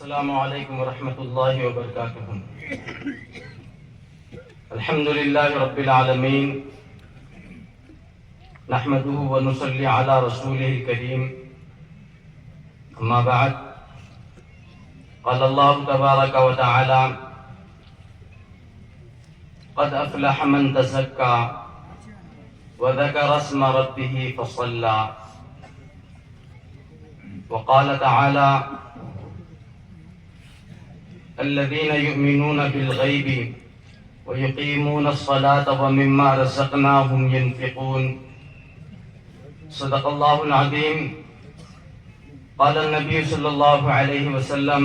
السلام علیکم ورحمۃ اللہ وبرکاتہ۔ الحمد للہ رب العالمین، نحمده ونصلی علی رسولہ الکریم، اما بعد، قال اللہ تبارک وتعالی: قد افلح من تزکا وذکر اسم ربہ فصلی، وقال تعالی: الذين يؤمنون بالغيب ويقيمون الصلاة ومما رزقناهم ينفقون۔ صدق الله العظيم۔ قال النبي صلى الله عليه وسلم: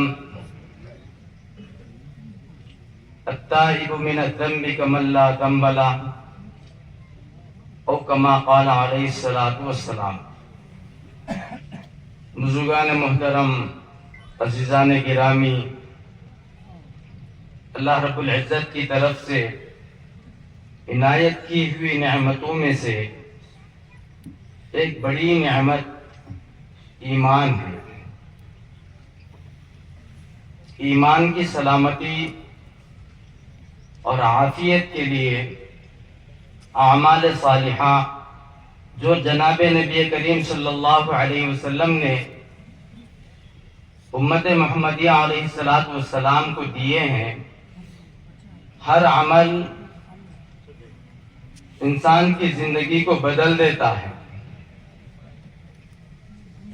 التائب من الذنب كمن لا ذنب له، او كما قال عليه الصلاة والسلام۔ بزرگان محترم، عزیزان گرامی، اللہ رب العزت کی طرف سے عنایت کی ہوئی نعمتوں میں سے ایک بڑی نعمت ایمان ہے۔ ایمان کی سلامتی اور عافیت کے لیے اعمال صالحہ جو جناب نبی کریم صلی اللہ علیہ وسلم نے امت محمدیہ علیہ السلام کو دیے ہیں، ہر عمل انسان کی زندگی کو بدل دیتا ہے،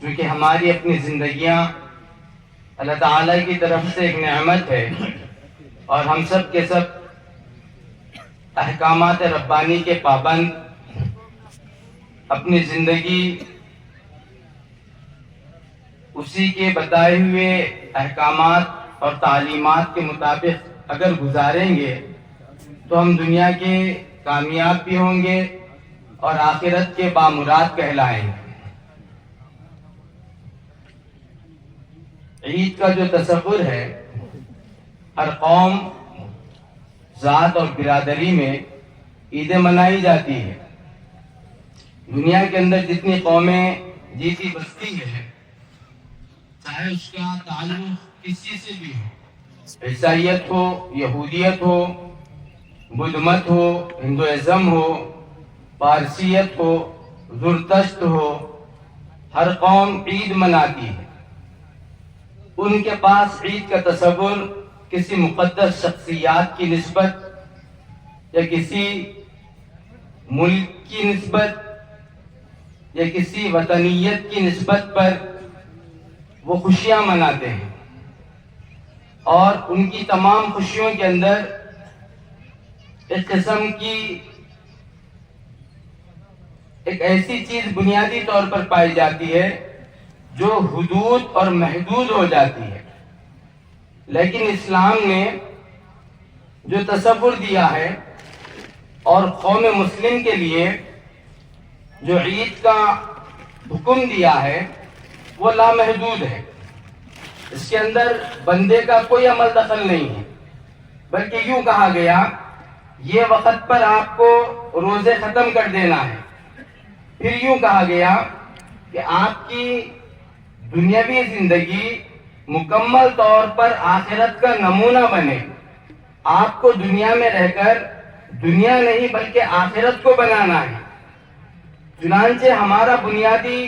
کیونکہ ہماری اپنی زندگیاں اللہ تعالیٰ کی طرف سے ایک نعمت ہے، اور ہم سب کے سب احکامات ربانی کے پابند، اپنی زندگی اسی کے بتائے ہوئے احکامات اور تعلیمات کے مطابق اگر گزاریں گے تو ہم دنیا کے کامیاب بھی ہوں گے اور آخرت کے بامراد کہلائیں گے۔ عید کا جو تصور ہے، ہر قوم، ذات اور برادری میں عیدیں منائی جاتی ہے۔ دنیا کے اندر جتنی قومیں جیتی بستی ہے، چاہے اس کا تعلق کسی سے بھی ہو، عیسائیت ہو، یہودیت ہو، بدھ مت ہو، ہندوازم ہو، پارسیت ہو، زرتشت ہو، ہر قوم عید مناتی ہے۔ ان کے پاس عید کا تصور کسی مقدس شخصیات کی نسبت یا کسی ملک کی نسبت یا کسی وطنیت کی نسبت پر وہ خوشیاں مناتے ہیں، اور ان کی تمام خوشیوں کے اندر ایک قسم کی ایک ایسی چیز بنیادی طور پر پائی جاتی ہے جو حدود اور محدود ہو جاتی ہے۔ لیکن اسلام نے جو تصور دیا ہے اور قوم مسلم کے لیے جو عید کا حکم دیا ہے، وہ لامحدود ہے۔ اس کے اندر بندے کا کوئی عمل دخل نہیں ہے، بلکہ یوں کہا گیا: یہ وقت پر آپ کو روزے ختم کر دینا ہے۔ پھر یوں کہا گیا کہ آپ کی دنیاوی زندگی مکمل طور پر آخرت کا نمونہ بنے۔ آپ کو دنیا میں رہ کر دنیا نہیں بلکہ آخرت کو بنانا ہے۔ چنانچہ ہمارا بنیادی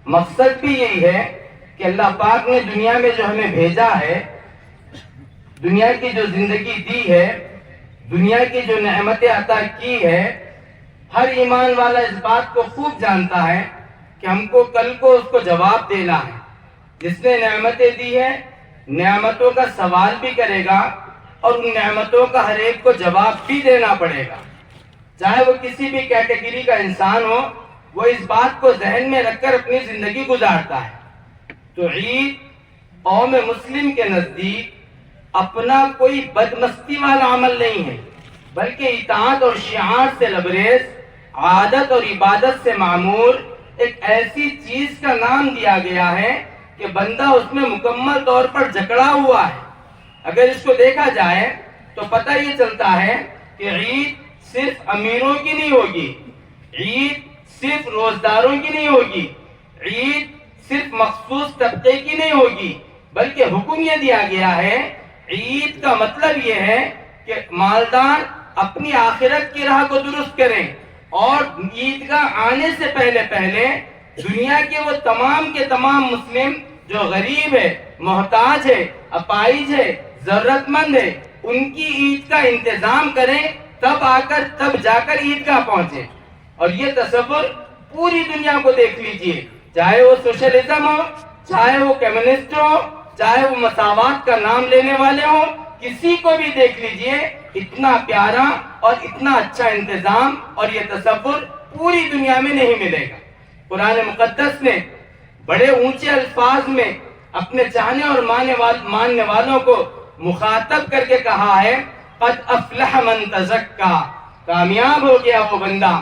مقصد بھی یہی ہے کہ اللہ پاک نے دنیا میں جو ہمیں بھیجا ہے، دنیا کی جو زندگی دی ہے، دنیا کی جو نعمتیں عطا کی ہے، ہر ایمان والا اس بات کو خوب جانتا ہے کہ ہم کو کل کو اس کو جواب دینا ہے۔ جس نے نعمتیں دی ہے، نعمتوں کا سوال بھی کرے گا، اور ان نعمتوں کا ہر ایک کو جواب بھی دینا پڑے گا، چاہے وہ کسی بھی کیٹیگری کا انسان ہو۔ وہ اس بات کو ذہن میں رکھ کر اپنی زندگی گزارتا ہے۔ تو عید قوم مسلم کے نزدیک اپنا کوئی بدمستی والا عمل نہیں ہے، بلکہ اطاعت اور شعار سے لبریز، عادت اور عبادت سے معمور ایک ایسی چیز کا نام دیا گیا ہے کہ بندہ اس میں مکمل طور پر جکڑا ہوا ہے۔ اگر اس کو دیکھا جائے تو پتہ یہ چلتا ہے کہ عید صرف امیروں کی نہیں ہوگی، عید صرف روزداروں کی نہیں ہوگی، عید صرف مخصوص طبقے کی نہیں ہوگی، بلکہ حکم یہ دیا گیا ہے، عید کا مطلب یہ ہے کہ مالدار اپنی آخرت کی راہ کو درست کریں، اور عید کا آنے سے پہلے دنیا کے وہ تمام کے تمام مسلم جو غریب ہے، محتاج ہے، اپائج ہے، ضرورت مند ہے، ان کی عید کا انتظام کریں، تب جا کر عیدگاہ پہنچے۔ اور یہ تصور پوری دنیا کو دیکھ لیجئے، چاہے وہ سوشلزم ہو، چاہے وہ کمیونسٹ ہو، چاہے وہ مساوات کا نام لینے والے ہوں، کسی کو بھی دیکھ لیجئے، اتنا پیارا اور اتنا اچھا انتظام اور یہ تصور پوری دنیا میں نہیں ملے گا۔ قرآن مقدس نے بڑے اونچے الفاظ میں اپنے چاہنے اور ماننے والوں کو مخاطب کر کے کہا ہے، قد افلح من تزکا، کامیاب ہو گیا وہ بندہ،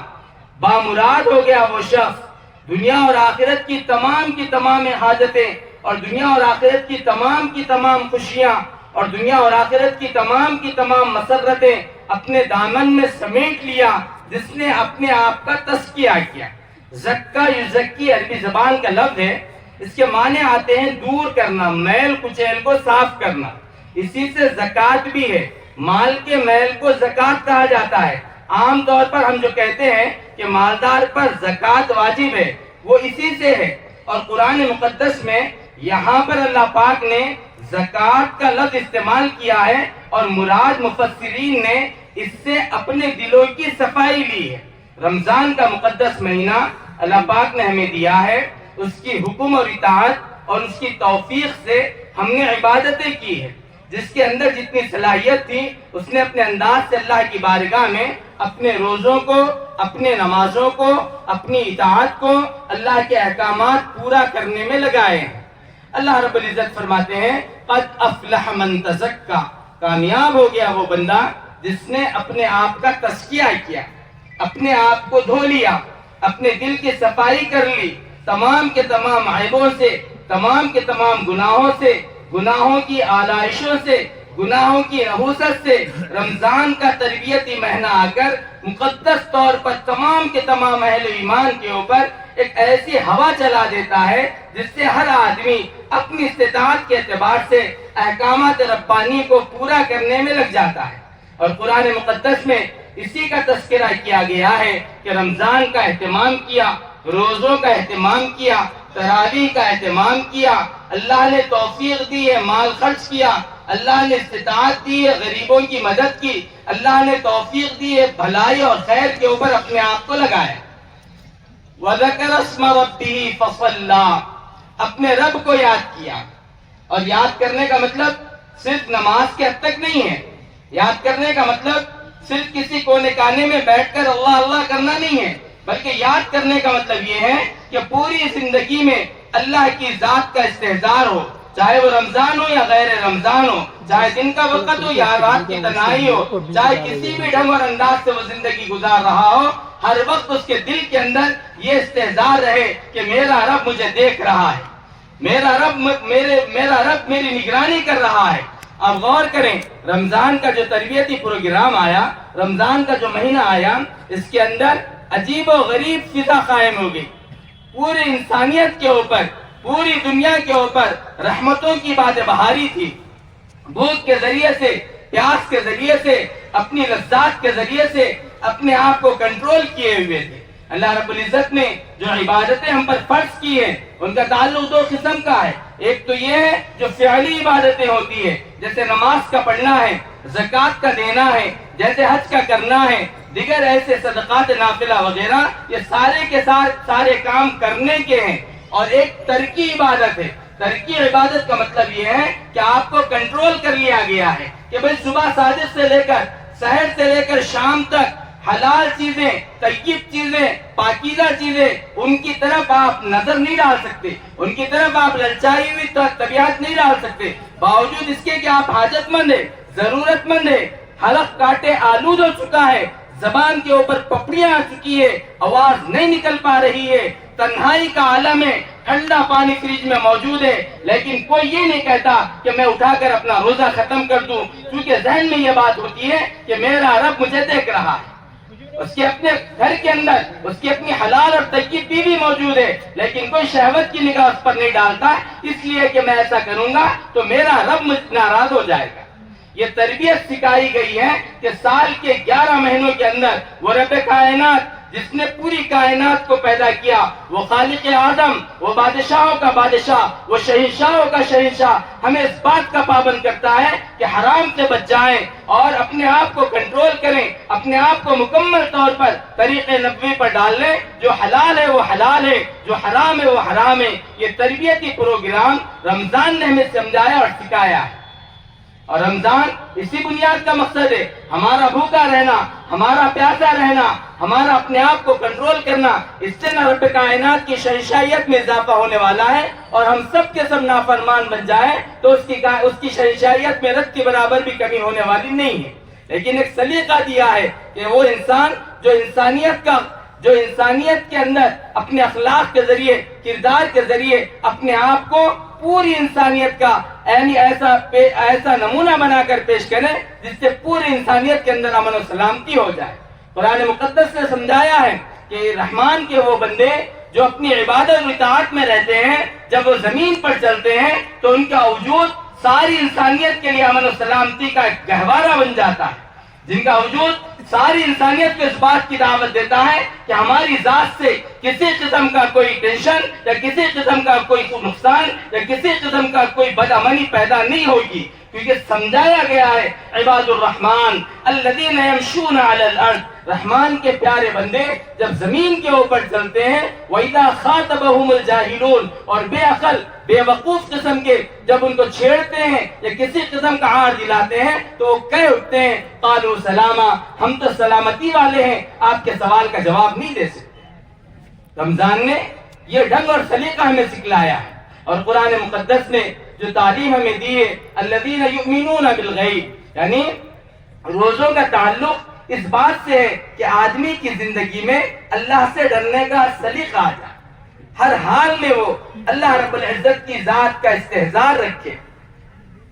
بامراد ہو گیا وہ شخص، دنیا اور آخرت کی تمام حاجتیں اور دنیا اور آخرت کی تمام خوشیاں اور دنیا اور آخرت کی تمام مسرتیں اپنے دامن میں سمیٹ لیا، جس نے اپنے آپ کا تزکیہ کیا۔ زکا یزکی عربی زبان کا لفظ ہے، اس کے معنی آتے ہیں دور کرنا، میل کچیل کو صاف کرنا، اسی سے زکوٰۃ بھی ہے، مال کے میل کو زکوٰۃ کہا جاتا ہے۔ عام طور پر ہم جو کہتے ہیں کہ مالدار پر زکوٰۃ واجب ہے، وہ اسی سے ہے، اور قرآن مقدس میں یہاں پر اللہ پاک نے زکوٰۃ کا لفظ استعمال کیا ہے، اور مراد مفسرین نے اس سے اپنے دلوں کی صفائی لی ہے۔ رمضان کا مقدس مہینہ اللہ پاک نے ہمیں دیا ہے، اس کی حکم اور اطاعت اور اس کی توفیق سے ہم نے عبادتیں کی ہے۔ جس کے اندر جتنی صلاحیت تھی، اس نے اپنے انداز سے اللہ کی بارگاہ میں اپنے روزوں کو، اپنے نمازوں کو، اپنی اطاعت کو، اللہ کے احکامات پورا کرنے میں لگائے ہیں۔ اللہ رب العزت فرماتے ہیں، قد افلح من تزکا، کامیاب ہو گیا وہ بندہ جس نے اپنے آپ کا تزکیہ کیا، اپنے آپ کو دھو لیا، اپنے دل کی صفائی کر لی، تمام کے تمام عیبوں سے، تمام کے تمام گناہوں سے، گناہوں کی آلائشوں سے، گناہوں کی نحوست سے۔ رمضان کا تربیتی مہینہ آ کر مقدس طور پر تمام کے تمام اہل ایمان کے اوپر ایک ایسی ہوا چلا دیتا ہے جس سے ہر آدمی اپنی استطاعت کے اعتبار سے احکامات ربانی کو پورا کرنے میں لگ جاتا ہے۔ اور قرآن مقدس میں اسی کا تذکرہ کیا گیا ہے کہ رمضان کا اہتمام کیا، روزوں کا اہتمام کیا، تراویح کا اہتمام کیا، اللہ نے توفیق دی ہے، مال خرچ کیا، اللہ نے استطاعت دی ہے، غریبوں کی مدد کی، اللہ نے توفیق دی ہے، بھلائی اور خیر کے اوپر اپنے آپ کو لگایا۔ وَذَكَرَ اسْمَ رَبِّهِ فَصَلَّى، اپنے رب کو یاد کیا۔ اور یاد کرنے کا مطلب صرف نماز کے حد تک نہیں ہے، یاد کرنے کا مطلب صرف کسی کونے کانے میں بیٹھ کر اللہ اللہ کرنا نہیں ہے، بلکہ یاد کرنے کا مطلب یہ ہے کہ پوری زندگی میں اللہ کی ذات کا استحضار ہو، چاہے وہ رمضان ہو یا غیر رمضان ہو، چاہے دن کا وقت ہو یا رات کی تنہائی ہو، چاہے کسی بھی ڈھنگ اور انداز سے وہ زندگی گزار رہا ہو، ہر وقت اس کے دل کے اندر یہ استحضار رہے کہ میرا رب مجھے دیکھ رہا ہے، میرا رب میری نگرانی کر رہا ہے۔ اب غور کریں، رمضان کا جو تربیتی پروگرام آیا، رمضان کا جو مہینہ آیا، اس کے اندر عجیب و غریب فضا قائم ہو گئی، پوری انسانیت کے اوپر، پوری دنیا کے اوپر رحمتوں کی بات بہاری تھی۔ بھوک کے ذریعے سے، پیاس کے ذریعے سے، اپنی لذات کے ذریعے سے اپنے آپ کو کنٹرول کیے ہوئے تھے۔ اللہ رب العزت نے جو عبادتیں ہم پر فرض کی ہیں، ان کا تعلق دو قسم کا ہے۔ ایک تو یہ ہے جو فعلی عبادتیں ہوتی ہیں، جیسے نماز کا پڑھنا ہے، زکوٰۃ کا دینا ہے، جیسے حج کا کرنا ہے، دیگر ایسے صدقات نافلہ وغیرہ، یہ سارے کے سارے کام کرنے کے ہیں۔ اور ایک ترکی عبادت ہے۔ ترکی عبادت کا مطلب یہ ہے کہ آپ کو کنٹرول کر لیا گیا ہے کہ بھئی صبح صادق سے لے کر سحر سے لے کر شام تک حلال چیزیں، طیب چیزیں، پاکیزہ چیزیں، ان کی طرف آپ نظر نہیں ڈال سکتے، ان کی طرف آپ للچائی ہوئی طبیعت نہیں ڈال سکتے، باوجود اس کے کہ آپ حاجت مند ہیں، ضرورت مند ہیں، حلق کاٹے آلود ہو چکا ہے، زبان کے اوپر پپڑیاں آ چکی ہے، آواز نہیں نکل پا رہی ہے، تنہائی کا عالم ہے، ٹھنڈا پانی فریج میں موجود ہے، لیکن کوئی یہ نہیں کہتا کہ میں اٹھا کر اپنا روزہ ختم کر دوں، کیونکہ ذہن میں یہ بات ہوتی ہے کہ میرا رب مجھے دیکھ رہا ہے۔ اس کے اپنے گھر کے اندر اس کی اپنی حلال اور طیب بیوی موجود ہے، لیکن کوئی شہوت کی نگاہ اس پر نہیں ڈالتا، اس لیے کہ میں ایسا کروں گا تو میرا رب مجھ سے ناراض ہو جائے گا۔ یہ تربیت سکھائی گئی ہے کہ سال کے 11 مہینوں کے اندر وہ رب کائنات جس نے پوری کائنات کو پیدا کیا، وہ خالق اعظم، وہ بادشاہوں کا بادشاہ، وہ شہنشاہوں کا شہنشاہ، ہمیں اس بات کا پابند کرتا ہے کہ حرام سے بچ جائیں اور اپنے آپ کو کنٹرول کریں، اپنے آپ کو مکمل طور پر طریق نبوی پر ڈال لیں۔ جو حلال ہے وہ حلال ہے، جو حرام ہے وہ حرام ہے۔ یہ تربیتی پروگرام رمضان نے ہمیں سمجھایا اور سکھایا ہے، اور رمضان اسی بنیاد کا مقصد ہے، ہمارا بھوکا رہنا، ہمارا پیاسا رہنا، ہمارا اپنے آپ کو کنٹرول کرنا۔ اس سے نہ رب کائنات کی شہنشاہیت میں اضافہ ہونے والا ہے اور ہم سب کے سب نافرمان بن جائیں تو اس کی شہنشاہیت میں رت کے برابر بھی کمی ہونے والی نہیں ہے۔ لیکن ایک سلیقہ دیا ہے کہ وہ انسان جو انسانیت کے اندر اپنے اخلاق کے ذریعے، کردار کے ذریعے اپنے آپ کو پوری انسانیت کا یعنی ایسا نمونہ بنا کر پیش کرے جس سے پوری انسانیت کے اندر امن و سلامتی ہو جائے۔ قرآن مقدس نے سمجھایا ہے کہ رحمان کے وہ بندے جو اپنی عبادت و اطاعت میں رہتے ہیں، جب وہ زمین پر چلتے ہیں تو ان کا وجود ساری انسانیت کے لیے امن و سلامتی کا ایک گہوارہ بن جاتا ہے، جن کا وجود ساری انسانیت کو اس بات کی دعوت دیتا ہے کہ ہماری ذات سے کسی قسم کا کوئی ٹینشن یا کسی قسم کا کوئی نقصان یا کسی قسم کا کوئی بدامنی پیدا نہیں ہوگی، کیونکہ سمجھایا گیا ہے عباد الرحمن الذین یمشون علی الارض، رحمان کے پیارے بندے جب زمین کے اوپر چلتے ہیں، وَإِذَا خَاطَبَهُمُ الْجَاهِلُونَ، اور بے عقل بے وقوف قسم کے جب ان کو چھیڑتے ہیں یا کسی قسم کا عار دلاتے ہیں تو وہ کہہ اٹھتے ہیں قالوا سلاما، ہم تو سلامتی والے ہیں، آپ کے سوال کا جواب نہیں دے سکتے۔ رمضان نے یہ ڈھنگ اور سلیقہ ہمیں سکھلایا ہے، اور قرآن مقدس نے جو تعلیم ہمیں دی ہے الذین یؤمنون بالغیب، یعنی روزوں کا تعلق اس بات سے ہے کہ آدمی کی زندگی میں اللہ سے ڈرنے کا سلیقہ آ جائے، ہر حال میں وہ اللہ رب العزت کی ذات کا استحضار رکھے۔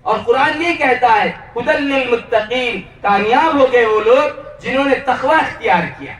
اور قرآن یہ کہتا ہے ھدی للمتقین، کامیاب ہو گئے وہ لوگ جنہوں نے تقوی اختیار کیا،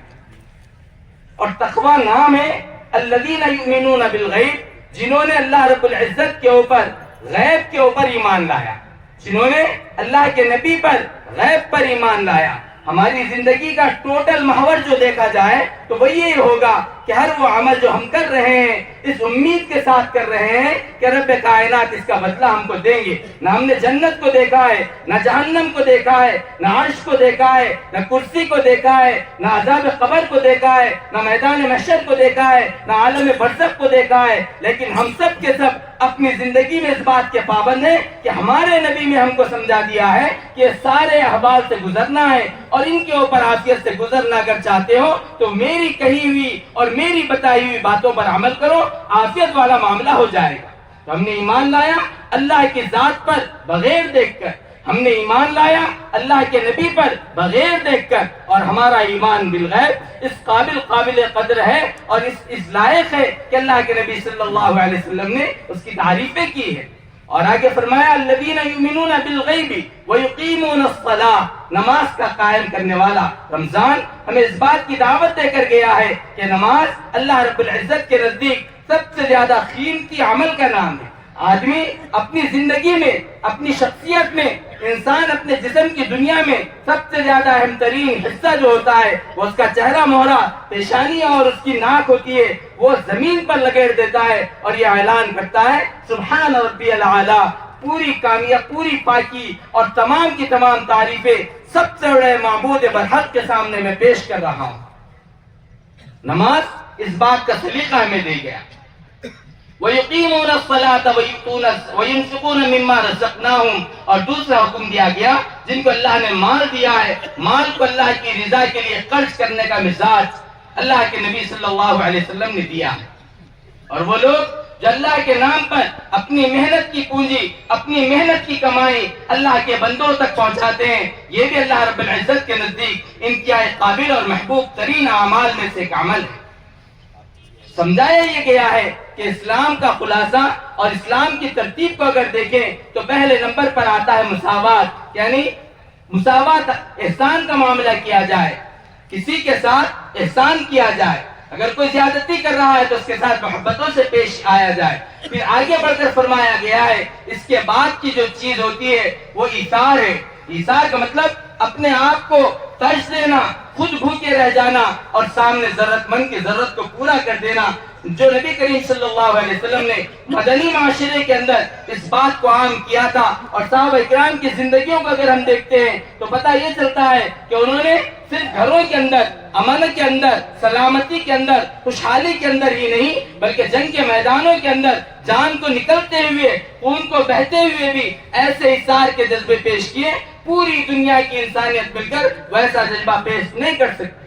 اور تقوی نام ہے الذین یؤمنون بالغیب، جنہوں نے اللہ رب العزت کے اوپر غیب کے اوپر ایمان لایا، جنہوں نے اللہ کے نبی پر غیب پر ایمان لایا۔ ہماری زندگی کا ٹوٹل محور جو دیکھا جائے تو وہ یہ ہوگا کہ ہر وہ عمل جو ہم کر رہے ہیں اس امید کے ساتھ کر رہے ہیں کہ رب کائنات اس کا بدلہ ہم کو دیں گے۔ نہ ہم نے جنت کو دیکھا ہے، نہ جہنم کو دیکھا ہے، نہ عرش کو دیکھا ہے، نہ کرسی کو دیکھا ہے، نہ عذاب قبر کو دیکھا ہے، نہ میدان محشر کو دیکھا ہے، نہ عالم برزخ کو دیکھا ہے، لیکن ہم سب کے سب اپنی زندگی میں اس بات کے پابند ہیں کہ ہمارے نبی نے ہم کو سمجھا دیا ہے کہ سارے احوال سے گزرنا ہے، اور ان کے اوپر عافیت سے گزرنا اگر چاہتے ہو تو میری کہی ہوئی اور میری بتائی ہوئی باتوں پر عمل کرو، عافیت والا معاملہ ہو جائے گا۔ تو ہم نے ایمان لایا اللہ کی ذات پر بغیر دیکھ کر، ہم نے ایمان لایا اللہ کے نبی پر بغیر دیکھ کر، اور ہمارا ایمان بالغیب اس قابل قدر ہے اور اس لائق ہے کہ اللہ کے نبی صلی اللہ علیہ وسلم نے اس کی تعریفیں کی ہے۔ اور آگے فرمایا الذین یؤمنون بالغیب ویقیمون الصلاۃ، نماز کا قائم کرنے والا۔ رمضان ہمیں اس بات کی دعوت دے کر گیا ہے کہ نماز اللہ رب العزت کے نزدیک سب سے زیادہ قیمتی عمل کا نام ہے۔ آدمی اپنی زندگی میں، اپنی شخصیت میں، انسان اپنے جسم کی دنیا میں سب سے زیادہ اہم ترین حصہ جو ہوتا ہے وہ اس کا چہرہ مہرہ، پیشانی اور اس کی ناک ہوتی ہے، وہ زمین پر لگیڑ دیتا ہے اور یہ اعلان کرتا ہے سبحان ربی الاعلی، پوری کامیاب، پوری پاکی اور تمام کی تمام تعریفیں سب سے بڑے معبود برحق کے سامنے میں پیش کر رہا ہوں۔ نماز اس بات کا سلیقہ ہمیں دے گیا۔ وَيُقِيمُونَ الصَّلَاةَ وَيُنْفِقُونَ مِمَّا رَزَقْنَاهُمْ، اور دوسرا حکم دیا گیا جن کو اللہ نے مال دیا ہے، مال کو اللہ کی رضا کے لیے خرچ کرنے کا مزاج اللہ کے نبی صلی اللہ علیہ وسلم نے دیا ہے۔ اور وہ لوگ جو اللہ کے نام پر اپنی محنت کی پونجی، اپنی محنت کی کمائی اللہ کے بندوں تک پہنچاتے ہیں، یہ بھی اللہ رب العزت کے نزدیک انتہائی قابل اور محبوب ترین اعمال میں سے ایک عمل ہے۔ سمجھایا یہ گیا ہے کہ اسلام کا خلاصہ اور اسلام کی ترتیب کو اگر دیکھیں تو پہلے نمبر پر آتا ہے مساوات، یعنی مساوات، احسان کا معاملہ کیا جائے۔ کسی کے ساتھ احسان کیا جائے، اگر کوئی زیادتی کر رہا ہے تو اس کے ساتھ محبتوں سے پیش آیا جائے۔ پھر آگے بڑھ کر فرمایا گیا ہے اس کے بعد کی جو چیز ہوتی ہے وہ ایثار ہے۔ ایثار کا مطلب اپنے آپ کو ترجیح دینا، خود بھوکے رہ جانا اور سامنے ضرورت مند کی ضرورت کو پورا کر دینا، جو نبی کریم صلی اللہ علیہ وسلم نے مدنی معاشرے کے اندر اس بات کو عام کیا تھا۔ اور صحابہ اکرام کی زندگیوں کو اگر ہم دیکھتے ہیں تو پتہ یہ چلتا ہے کہ انہوں نے صرف گھروں کے اندر، امن کے اندر، سلامتی کے اندر، خوشحالی کے اندر ہی نہیں بلکہ جنگ کے میدانوں کے اندر جان کو نکلتے ہوئے، خون کو بہتے ہوئے بھی ایسے ایثار کے جذبے پیش کیے، پوری دنیا کی انسانیت مل کر ویسا جذبہ پیش نہیں کر سکتی۔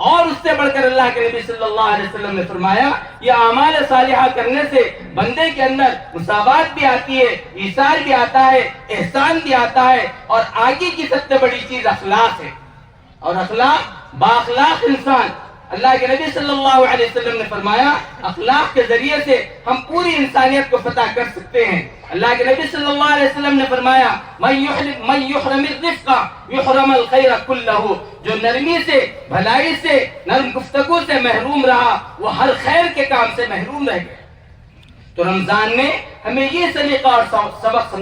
اور اس سے بڑھ کر اللہ کے نبی صلی اللہ علیہ وسلم نے فرمایا یہ اعمال صالحہ کرنے سے بندے کے اندر مساوات بھی آتی ہے، ایثار بھی آتا ہے، احسان بھی آتا ہے، اور آگے کی سب سے بڑی چیز اخلاق ہے۔ اور اخلاق، بااخلاق انسان، اللہ کے نبی صلی اللہ علیہ وسلم نے فرمایا اخلاق کے ذریعے سے ہم پوری انسانیت کو فتح کر سکتے ہیں۔ اللہ کے نبی صلی اللہ علیہ وسلم نے فرمایا من یحرم الرفق یحرم الخیر کلہ، جو نرمی سے، بھلائی سے، نرم گفتگو سے محروم رہا وہ ہر خیر کے کام سے محروم رہ گیا۔ تو رمضان نے ہمیں یہ سلیقہ اور سبق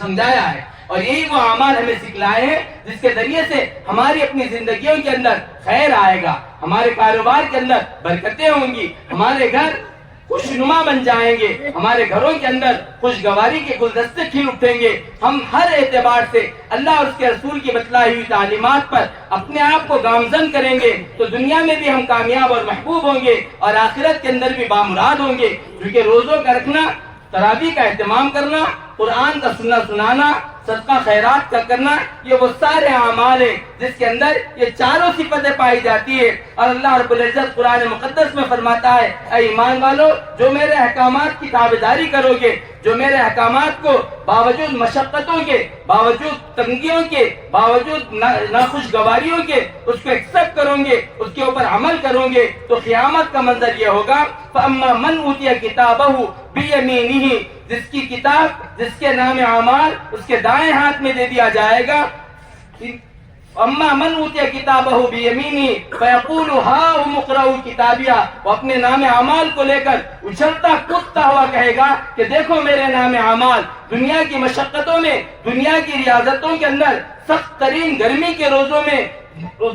سمجھایا ہے، اور یہی وہ اعمال ہمیں سکھلائے ہیں جس کے ذریعے سے ہماری اپنی زندگیوں کے اندر خیر آئے گا، ہمارے کاروبار کے اندر برکتیں ہوں گی، ہمارے گھر خوشنما بن جائیں گے، ہمارے گھروں کے اندر خوشگواری کے گلدستے کھل اٹھیں گے۔ ہم ہر اعتبار سے اللہ اور اس کے رسول کی بتلائی ہوئی تعلیمات پر اپنے آپ کو گامزن کریں گے تو دنیا میں بھی ہم کامیاب اور محبوب ہوں گے، اور آخرت کے اندر بھی بامراد ہوں گے۔ کیونکہ روزوں کا رکھنا، تراویح کا اہتمام کرنا، قرآن کا سننا سنانا، صدقہ خیرات کا کرنا، یہ وہ سارے اعمال ہیں جس کے اندر یہ چاروں صفتیں پائی جاتی ہے۔ اور اللہ رب العزت قرآن مقدس میں فرماتا ہے اے ایمان والو، جو میرے احکامات کی تابعداری کرو گے، جو میرے احکامات کو باوجود مشقتوں کے، باوجود تنگیوں کے، باوجود ناخوشگواریوں کے اس کو ایکسپٹ کرو گے، اس کے اوپر عمل کرو گے، تو قیامت کا منظر یہ ہوگا فَأَمَّا مَنْ أُوتِيَ كِتَابَهُ بِيَمِينِهِ، جس کی کتاب، جس کے نام اعمال اس کے دائیں ہاتھ میں دے دیا جائے گا۔ اما من اوتیا کتابہ بیمینہ فیقول ہاؤم اقرؤوا کتابیہ، وہ اپنے نام اعمال کو لے کر اچھلتا کودتا ہوا کہے گا کہ دیکھو میرے نام اعمال، دنیا کی مشقتوں میں، دنیا کی ریاضتوں کے اندر، سخت ترین گرمی کے روزوں میں،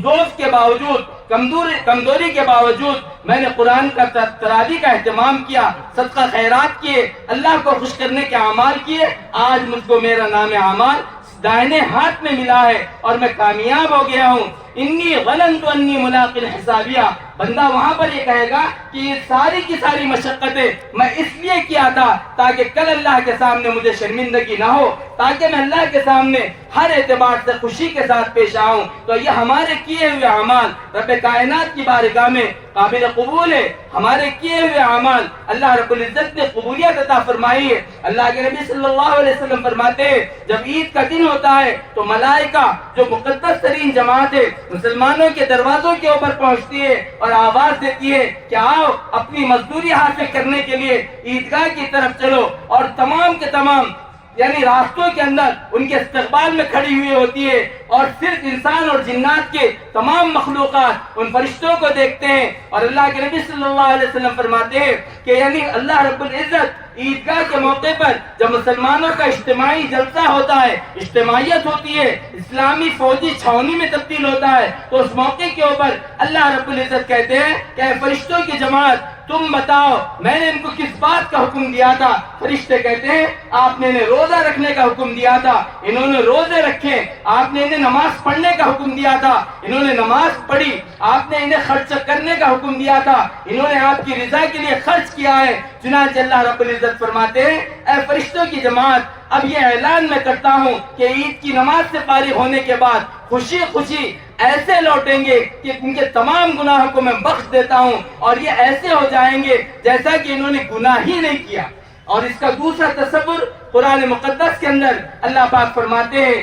ضعف کے باوجود، کمزوری کے باوجود میں نے قرآن کا تراویح کا اہتمام کیا، صدقہ خیرات کیے، اللہ کو خوش کرنے کے اعمال کیے، آج مجھ کو میرا نام اعمال دائنے ہاتھ میں ملا ہے اور میں کامیاب ہو گیا ہوں۔ انی ظننت انی ملاق حسابیہ، بندہ وہاں پر یہ کہے گا کہ یہ ساری کی ساری مشقتیں میں اس لیے کیا تھا تاکہ کل اللہ کے سامنے مجھے شرمندگی نہ ہو، تاکہ میں اللہ کے سامنے ہر اعتبار سے خوشی کے ساتھ پیش آؤں۔ تو یہ ہمارے کیے ہوئے اعمال رب کائنات کی بارگاہ میں قابل قبول ہے۔ ہمارے کیے ہوئے اعمال اللہ رب العزت نے قبولیت عطا فرمائی ہے۔ اللہ کے نبی صلی اللہ علیہ وسلم فرماتے ہیں جب عید کا دن ہوتا ہے تو ملائکہ جو مقدس ترین جماعت ہے مسلمانوں کے دروازوں کے اوپر پہنچتی ہے اور آواز دیتی ہے کہ آؤ اپنی مزدوری حاصل کرنے کے لیے عیدگاہ کی طرف چلو، اور تمام کے تمام یعنی راستوں کے اندر ان کے استقبال میں کھڑی ہوئی ہوتی ہے، اور صرف انسان اور جنات کے تمام مخلوقات ان فرشتوں کو دیکھتے ہیں۔ اور اللہ کے نبی صلی اللہ علیہ وسلم فرماتے ہیں کہ یعنی اللہ رب العزت عیدگاہ کے موقع پر جب مسلمانوں کا اجتماعی جلسہ ہوتا ہے، اجتماعیت ہوتی ہے، اسلامی فوجی چھاونی میں تبدیل ہوتا ہے، تو اس موقع کے اوپر اللہ رب العزت کہتے ہیں کہ اے فرشتوں کی جماعت تم بتاؤ میں نے ان کو کس بات کا حکم دیا تھا؟ فرشتے کہتے ہیں آپ نے انہیں روزہ رکھنے کا حکم دیا تھا، انہوں نے روزے رکھے، آپ نے انہیں نماز پڑھنے کا حکم دیا تھا، انہوں نے نماز پڑھی، آپ نے انہیں خرچ کرنے کا حکم دیا تھا، انہوں نے آپ کی رضا کے لیے خرچ کیا ہے۔ چنانچہ اللہ رب العزت فرماتے ہیں اے فرشتوں کی جماعت اب یہ اعلان میں کرتا ہوں کہ عید کی نماز سے فارغ ہونے کے بعد خوشی خوشی ایسے لوٹیں گے کہ ان کے تمام گناہوں کو میں بخش دیتا ہوں، اور یہ ایسے ہو جائیں گے جیسا کہ انہوں نے گناہ ہی نہیں کیا۔ اور اس کا دوسرا تصور قرآن مقدس کے اندر اللہ پاک فرماتے ہیں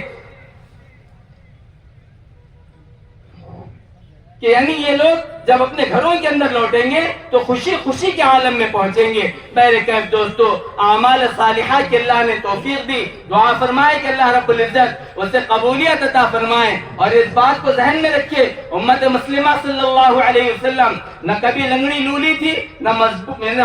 کہ یعنی یہ لوگ جب اپنے گھروں کے اندر لوٹیں گے تو خوشی خوشی کے عالم میں پہنچیں گے۔ میرے کیف دوستو، اعمال صالحہ کی اللہ نے توفیق دی، دعا فرمائے کہ اللہ رب العزت اسے قبولیت عطا فرمائے۔ اور اس بات کو ذہن میں رکھیے، امت مسلمہ صلی اللہ علیہ وسلم نہ کبھی لنگڑی لولی تھی، نہ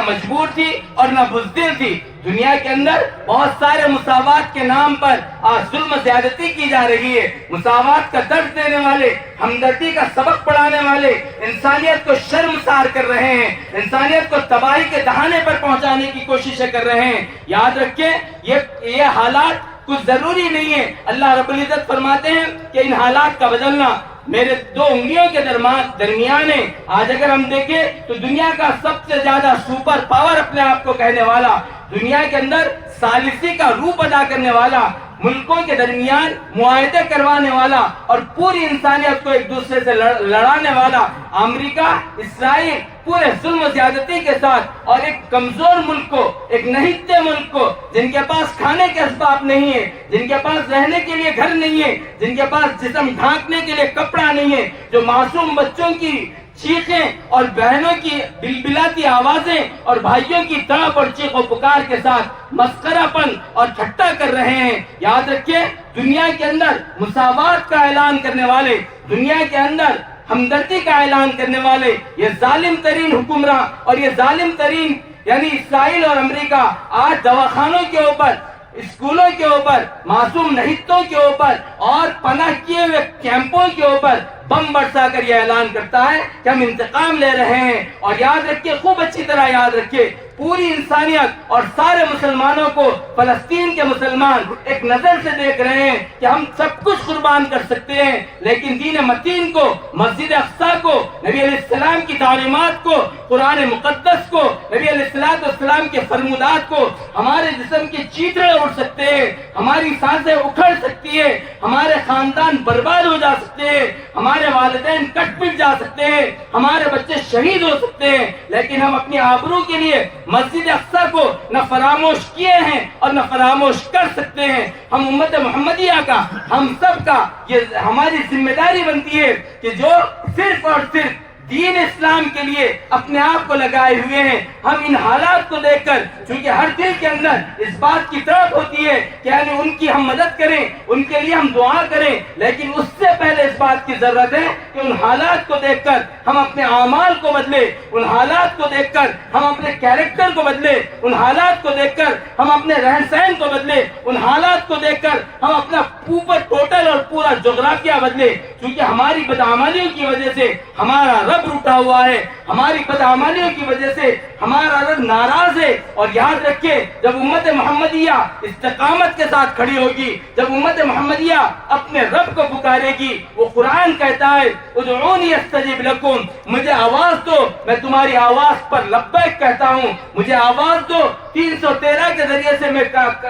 مجبور تھی اور نہ بزدل تھی۔ دنیا کے اندر بہت سارے مساوات کے نام پر آج ظلم و زیادتی کی جا رہی ہے۔ مساوات کا درس دینے والے، ہمدردی کا سبق پڑھانے والے انسانیت کو شرمسار کر رہے ہیں، انسانیت کو تباہی کے دہانے پر پہنچانے کی کوششیں کر رہے ہیں۔ یاد رکھیں، یہ حالات کچھ ضروری نہیں ہے۔ اللہ رب العزت فرماتے ہیں کہ ان حالات کا بدلنا میرے دو انگلیوں کے درمیان ہے۔ آج اگر ہم دیکھیں تو دنیا کا سب سے زیادہ سپر پاور اپنے آپ کو کہنے والا، دنیا کے اندر ثالثی کا روپ ادا کرنے والا، ملکوں کے درمیان معاہدے کروانے والا اور پوری انسانیت کو ایک دوسرے سے لڑانے والا امریکہ، اسرائیل پورے ظلم و زیادتی کے ساتھ، اور ایک کمزور ملک کو، ایک نہتے ملک کو، جن کے پاس کھانے کے اسباب نہیں ہے، جن کے پاس رہنے کے لیے گھر نہیں ہے، جن کے پاس جسم ڈھانکنے کے لیے کپڑا نہیں ہے، جو معصوم بچوں کی چیخیں اور بہنوں کی بلبلاتی آوازیں اور بھائیوں کی تڑپ اور چیخ و پکار کے ساتھ مسخرہ پن اور ٹھٹا کر رہے ہیں۔ یاد رکھیں، دنیا کے اندر مساوات کا اعلان کرنے والے، دنیا کے اندر ہمدردی کا اعلان کرنے والے یہ ظالم ترین حکمراں اور یہ ظالم ترین یعنی اسرائیل اور امریکہ آج دواخانوں کے اوپر، اسکولوں کے اوپر، معصوم نہتوں کے اوپر اور پناہ کیے ہوئے کیمپوں کے اوپر بم برسا کر یہ اعلان کرتا ہے کہ ہم انتقام لے رہے ہیں۔ اور یاد رکھیے، خوب اچھی طرح یاد رکھیے، پوری انسانیت اور سارے مسلمانوں کو فلسطین کے مسلمان ایک نظر سے دیکھ رہے ہیں کہ ہم سب کچھ قربان کر سکتے ہیں، لیکن دین متین کو، مسجد اقصی کو، نبی علیہ السلام کی تعلیمات کو، قرآن مقدس کو، نبی علیہ السلام کے فرمودات کو، ہمارے جسم کے چیتڑے اڑ سکتے ہیں، ہماری سانسیں اکھڑ سکتی ہے، ہمارے خاندان برباد ہو جا سکتے ہیں، ہمارے والدین کٹ پٹ جا سکتے ہیں، ہمارے بچے شہید ہو سکتے ہیں، لیکن ہم اپنی آبرو کے لیے مسجد اقصی کو نہ فراموش کیے ہیں اور نہ فراموش کر سکتے ہیں۔ ہم امت محمدیہ کا، ہم سب کا یہ ہماری ذمہ داری بنتی ہے کہ جو صرف اور صرف دین اسلام کے لیے اپنے آپ کو لگائے ہوئے ہیں، ہم ان حالات کو دیکھ کر، چونکہ ہر دل کے اندر اس بات کی طرف ہوتی ہے کہ یعنی ان کی ہم مدد کریں، ان کے لیے ہم دعا کریں، لیکن اس سے پہلے اس بات کی ضرورت ہے کہ ان حالات کو دیکھ کر ہم اپنے اعمال کو بدلے، ان حالات کو دیکھ کر ہم اپنے کیریکٹر کو بدلے، ان حالات کو دیکھ کر ہم اپنے رہن سہن کو بدلے، ان حالات کو دیکھ کر ہم اپنا ٹوٹل اور پورا جغرافیہ بدلے، کیونکہ ہماری بدعملیوں کی وجہ سے ہمارا رب روٹا ہوا ہے، ہماری بدعملیوں کی وجہ سے ہمارا رب ناراض ہے۔ اور یاد رکھیں، جب امت محمدیہ استقامت کے ساتھ کھڑی ہوگی، جب امت محمدیہ اپنے رب کو پکارے گی، وہ قرآن کہتا ہے ادعونی استجب لکم، مجھے آواز دو، میں تمہاری آواز پر لبیک کہتا ہوں، مجھے آواز دو، 313 کے ذریعے سے میں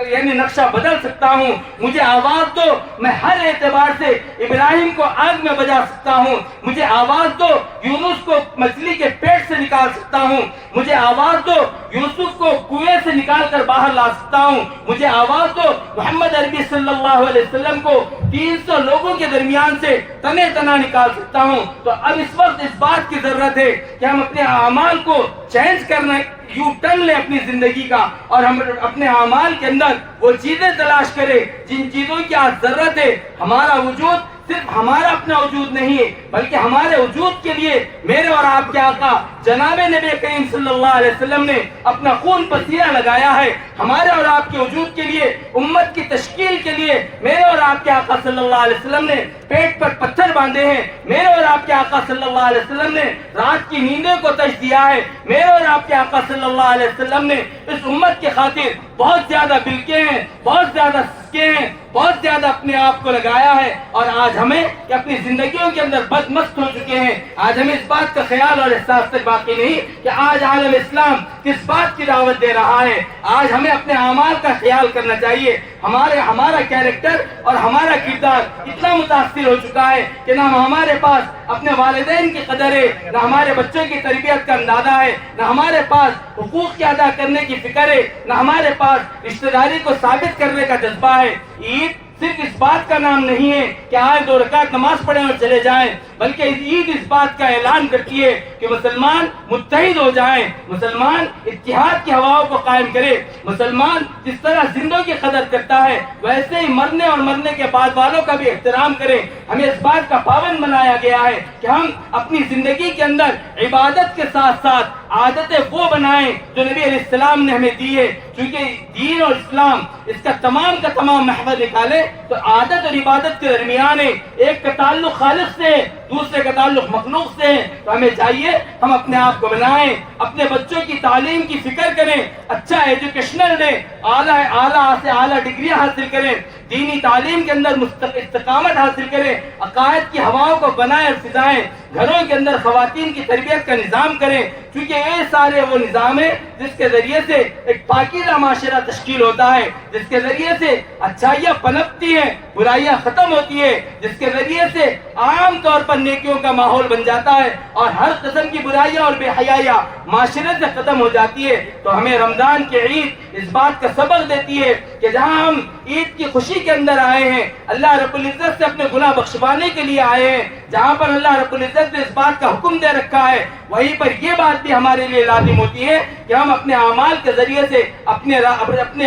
یعنی نقشہ بدل سکتا ہوں، مجھے آواز دو، میں ہر اعتبار سے ابراہیم کو آگ میں بجا سکتا ہوں، مجھے آواز دو، یونس کو مچھلی کے پیٹ سے نکال سکتا ہوں، مجھے آواز دو، یوسف کو کنویں سے نکال کر باہر لا سکتا ہوں، مجھے آواز دو، محمد عربی صلی اللہ علیہ وسلم کو 300 لوگوں کے درمیان سے تنے تنا نکال سکتا ہوں۔ تو اب اس وقت اس بات کی ضرورت ہے کہ ہم اپنے اعمال کو چینج کرنا، یو ٹرن لیں اپنی زندگی کا، اور ہم اپنے اعمال کے اندر وہ چیزیں تلاش کریں جن چیزوں کی آج ضرورت ہے۔ ہمارا وجود صرف ہمارا اپنا وجود نہیں ہے، بلکہ ہمارے وجود کے لیے میرے اور آپ کے آقا جناب نبی کریم صلی اللہ علیہ وسلم نے اپنا خون پسینہ لگایا ہے۔ ہمارے اور آپ کے وجود کے لیے، امت کی تشکیل کے لیے میرے اور آپ کے آقا صلی اللہ علیہ وسلم نے پیٹ پر پتھر باندھے ہیں، میرے اور آپ کے آقا صلی اللہ علیہ وسلم نے رات کی نیندوں کو تش دیا ہے، میرے اور آپ کے آقا صلی اللہ علیہ وسلم نے اس امت کی خاطر بہت زیادہ بلکے ہیں، بہت زیادہ سکے ہیں، بہت زیادہ اپنے آپ کو لگایا ہے۔ اور آج ہمیں کہ اپنی زندگیوں کے اندر بدمست ہو چکے ہیں، آج ہمیں اس بات کا خیال اور احساس تک باقی نہیں کہ آج عالم اسلام کس بات کی دعوت دے رہا ہے۔ آج ہمیں اپنے اعمال کا خیال کرنا چاہیے۔ ہمارا کیریکٹر اور ہمارا کردار اتنا متاثر ہو چکا ہے کہ نہ ہمارے پاس اپنے والدین کی قدر ہے، نہ ہمارے بچوں کی تربیت کا اندازہ ہے، نہ ہمارے پاس حقوق کی ادا کرنے کی فکر ہے، نہ ہمارے پاس رشتہ داری کو ثابت کرنے کا جذبہ ہے۔ عید صرف اس بات کا نام نہیں ہے کہ آئے 2 رکعت نماز پڑھیں اور چلے جائیں، بلکہ عید اس بات کا اعلان کرتی ہے کہ مسلمان متحد ہو جائیں، مسلمان اتحاد کی ہواؤں کو قائم کرے۔ مسلمان جس طرح زندوں کی قدر کرتا ہے ویسے ہی مرنے اور مرنے کے بعد والوں کا بھی احترام کرے۔ ہمیں اس بات کا پابند بنایا گیا ہے کہ ہم اپنی زندگی کے اندر عبادت کے ساتھ ساتھ عادتیں وہ بنائیں جو نبی علیہ السلام نے ہمیں دی ہے، چونکہ دین اور اسلام اس کا تمام محور نکالے تو عادت اور عبادت کے درمیان ہے، ایک کا تعلق خالق سے ہے، دوسرے کا تعلق مخلوق سے ہے۔ تو ہمیں چاہیے ہم اپنے آپ کو بنائیں، اپنے بچوں کی تعلیم کی فکر کریں، اچھا ایجوکیشنل دیں، اعلیٰ سے اعلیٰ ڈگریاں حاصل کریں، دینی تعلیم کے اندر استقامت حاصل کریں، عقائد کی ہواؤں کو بنائیں اور فضائیں، گھروں کے اندر خواتین کی تربیت کا نظام کریں، کیونکہ یہ سارے وہ نظام ہے جس کے ذریعے سے ایک پاکیزہ معاشرہ تشکیل ہوتا ہے، جس کے ذریعے سے اچھائیاں پنپتی ہیں، برائیاں ختم ہوتی ہے، جس کے ذریعے سے عام طور پر نیکیوں کا ماحول بن جاتا ہے اور ہر قسم کی برائیاں اور بے حیائیاں معاشرے سے ختم ہو جاتی ہے۔ تو ہمیں رمضان کی عید اس بات کا سبق دیتی ہے کہ جہاں ہم عید کی خوشی کے اندر آئے ہیں، اللہ رب العزت سے اپنے گناہ بخشوانے کے لیے آئے ہیں، جہاں پر اللہ رب العزت نے اس بات کا حکم دے رکھا ہے وہیں پر یہ بات بھی ہمارے لیے لازم ہوتی ہے کہ ہم اپنے اعمال کے ذریعے سے اپنے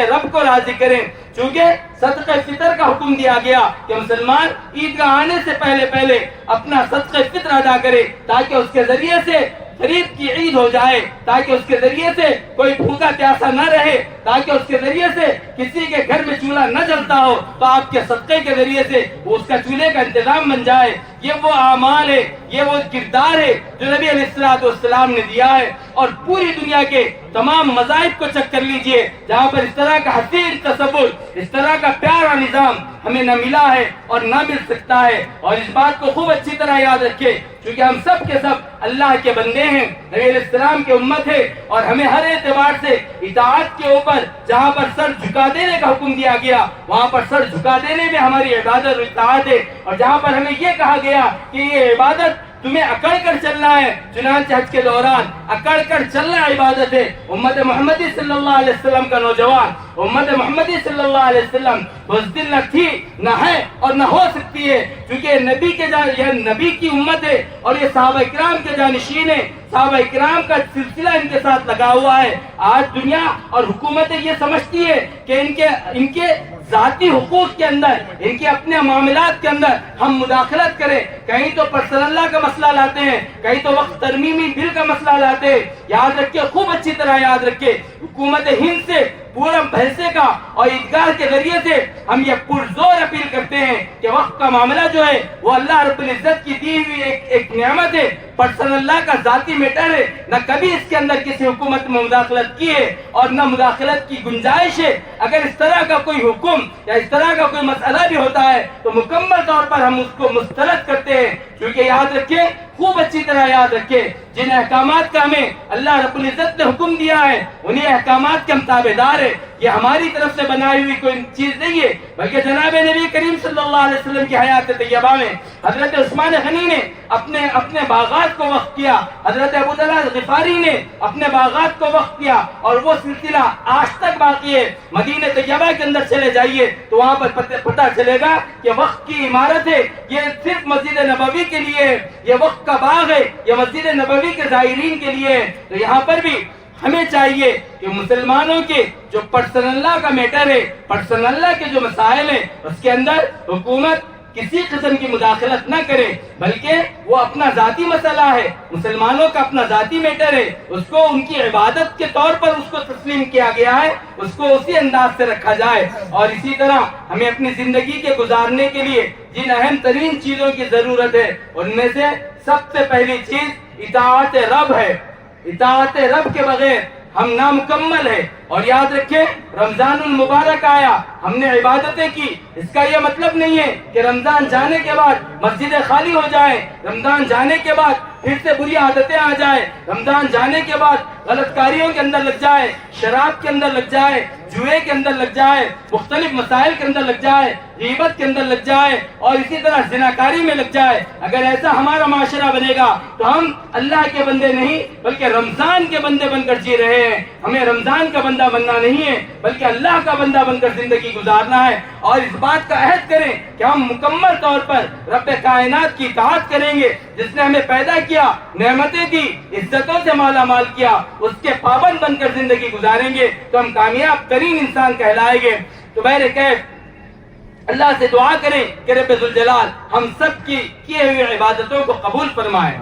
رب کو راضی کریں، چونکہ صدقہ فطر کا حکم دیا گیا کہ مسلمان عیدگاہ آنے سے پہلے اپنا صدقہ فطر ادا کرے تاکہ اس کے ذریعے سے غریب کی عید ہو جائے، تاکہ اس کے ذریعے سے کوئی بھوکا پیاسا نہ رہے، تاکہ اس کے ذریعے سے کسی کے گھر میں چولہا نہ جلتا ہو تو آپ کے صدقے کے ذریعے سے اس کا چولہے کا انتظام بن جائے۔ یہ وہ اعمال ہے، یہ وہ کردار ہے جو نبی علیہ السلام نے دیا ہے، اور پوری دنیا کے تمام مذاہب کو چیک کر لیجئے جہاں پر اس طرح کا حسین تصور، اس طرح کا پیارا نظام ہمیں نہ ملا ہے اور نہ مل سکتا ہے۔ اور اس بات کو خوب اچھی طرح یاد رکھیں کیونکہ ہم سب کے سب اللہ کے بندے ہیں، نبی علیہ السلام کی امت ہے، اور ہمیں ہر اعتبار سے اطاعت کے اوپر جہاں پر سر جھکا دینے کا حکم دیا گیا وہاں پر سر جھکا دینے میں ہماری عبادت اور اطاعت ہے، اور جہاں پر ہمیں یہ کہا گیا کہ یہ عبادت تمہیں اکڑ کر چلنا ہے، چنانچہ حج کے دوران اکڑ کر چلنا عبادت ہے۔ امت محمدی صلی اللہ علیہ وسلم کا نوجوان، امت محمدی صلی اللہ علیہ وسلم بزدل نہ تھی، نہ ہے اور نہ ہو سکتی ہے، کیونکہ یہ نبی کی امت ہے اور یہ صحابہ کرام کے جانشین ہیں، صحابہ کرام کا سلسلہ ان کے ساتھ لگا ہوا ہے۔ آج دنیا اور حکومتیں یہ سمجھتی ہے کہ ان کے ذاتی حقوق کے اندر، ان کے اپنے معاملات کے اندر ہم مداخلت کریں، کہیں تو پرسنل اللہ کا مسئلہ لاتے ہیں، کہیں تو وقت ترمیمی بل کا مسئلہ لاتے ہیں۔ یاد رکھیں، خوب اچھی طرح یاد رکھیں، حکومت ہند سے پورا پیسے کا اور عیدگاہ کے ذریعے سے ہم یہ پرزور اپیل کرتے ہیں کہ وقت کا معاملہ جو ہے وہ اللہ رب العزت کی دی ہوئی ایک نعمت ہے، پرسنل اللہ کا ذاتی میٹر ہے، نہ کبھی اس کے اندر کسی حکومت میں مداخلت کی ہے اور نہ مداخلت کی گنجائش ہے۔ اگر اس طرح کا کوئی حکم یا اس طرح کا کوئی مسئلہ بھی ہوتا ہے تو مکمل طور پر ہم اس کو مسترد کرتے ہیں، کیونکہ یاد رکھیں، خوب اچھی طرح یاد رکھیں، جن احکامات کا ہمیں اللہ رب العزت نے حکم دیا ہے انہیں احکامات کے ہم تابعدار ہیں۔ یہ ہماری طرف سے بنائی ہوئی کوئی چیز نہیں ہے، بلکہ جناب نبی کریم صلی اللہ علیہ وسلم کی حیات طیبہ میں حضرت عثمان غنی نے اپنے باغات کو وقف کیا، حضرت ابو ذر غفاری نے اپنے باغات کو وقف کیا، اور وہ سلسلہ آج تک باقی ہے۔ مدینہ طیبہ کے اندر چلے جائیے تو وہاں پر پتہ چلے گا کہ وقت کی عمارت ہے، یہ صرف مسجد نبوی کے لیے ہے، یہ وقت کا باغ ہے، یہ مسجد نبوی کے زائرین کے لیے ہے۔ تو یہاں پر بھی ہمیں چاہیے کہ مسلمانوں کے جو پرسنل اللہ کا میٹر ہے، پرسنل اللہ کے جو مسائل ہیں اس کے اندر حکومت کسی قسم کی مداخلت نہ کرے، بلکہ وہ اپنا ذاتی مسئلہ ہے، مسلمانوں کا اپنا ذاتی میٹر ہے، اس کو ان کی عبادت کے طور پر اس کو تسلیم کیا گیا ہے، اس کو اسی انداز سے رکھا جائے۔ اور اسی طرح ہمیں اپنی زندگی کے گزارنے کے لیے جن اہم ترین چیزوں کی ضرورت ہے ان میں سے سب سے پہلی چیز اطاعت رب ہے۔ اطاعت رب کے بغیر ہم نامکمل ہیں۔ اور یاد رکھیں، رمضان المبارک آیا، ہم نے عبادتیں کی، اس کا یہ مطلب نہیں ہے کہ رمضان جانے کے بعد مسجدیں خالی ہو جائیں، رمضان جانے کے بعد پھر سے بری عادتیں آ جائیں، رمضان جانے کے بعد غلط کاریوں کے اندر لگ جائے، شراب کے اندر لگ جائے، جوئے کے اندر لگ جائے، مختلف مسائل کے اندر لگ جائے۔ غیبت کے اندر لگ جائے اور اسی طرح زناکاری میں لگ جائے، اگر ایسا ہمارا معاشرہ بنے گا تو ہم اللہ کے بندے نہیں بلکہ رمضان کے بندے بن کر جی رہے ہیں۔ ہمیں رمضان کا بندہ بننا نہیں ہے بلکہ اللہ کا بندہ بن کر زندگی گزارنا ہے، اور اس بات کا عہد کریں کہ ہم مکمل طور پر رب کائنات کی اطاعت کریں گے، جس نے ہمیں پیدا کیا، نعمتیں دی، عزتوں سے مالا مال کیا، اس کے پابند بن کر زندگی گزاریں گے تو ہم کامیاب ترین انسان کہلائیں گے۔ تو بہرکیف اللہ سے دعا کریں کہ رب ذوالجلال ہم سب کی کیے ہوئے عبادتوں کو قبول فرمائے۔